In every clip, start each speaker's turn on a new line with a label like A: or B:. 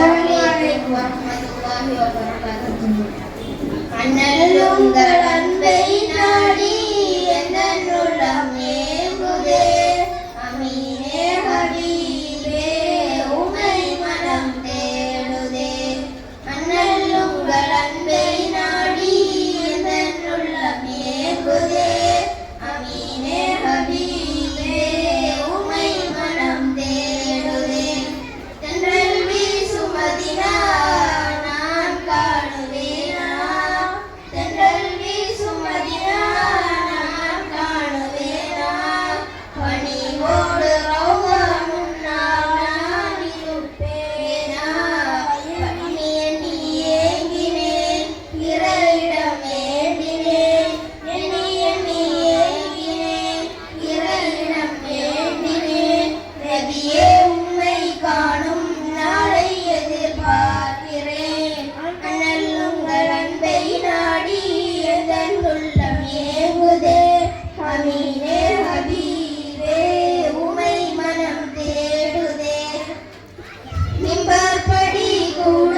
A: Assalamualaikum warahmatullahi wabarakatuh. அண்ணல் உங்கள் அன்பை நாடி எந்தன் உள்ளம் ஏங்குதே. அமீனே ஹபீபே உமை மனம் தேடுதே. அண்ணல் உங்கள் அன்பை நாடி எந்தன் உள்ளம் ஏங்குதே. அமீனே ஹபீபே உமை மனம் தேடுதே. தென்றல் வீசும் மதினா நான் காணுவேனா. தென்றல் வீசும் மதினா நான் காணுவேனா. பணிவோடு ரௌதா முன்னால் நான் இருப்பேனா. பணி எண்ணி ஏங்கினேன் இறையிடம் வேண்டினேன். எண்ணி எண்ணி ஏங்கினேன் இறையிடம் வேண்டினேன். நபியே உம்மை காணும் நாளை எதிர்பார்க்கிறேன். அண்ணல் உங்கள் அன்பை நாடி எதன் உள்ளம் ஏங்குதே. அமீனே ஹபீபே உமை மனம் தேடுதே. மிம்பர் படி கூட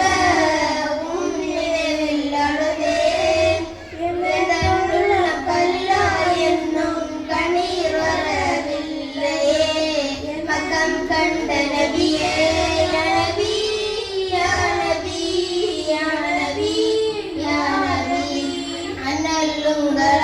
A: உம் நினைவில் அழுதேன். எதன் உள்ளம் கல்லா என்னும் கண்ணீர் வரவில்லையே. மகம் கண்ட நபியே யா நபி யா நபி யா நபி யா நபி. அண்ணல் உங்கள்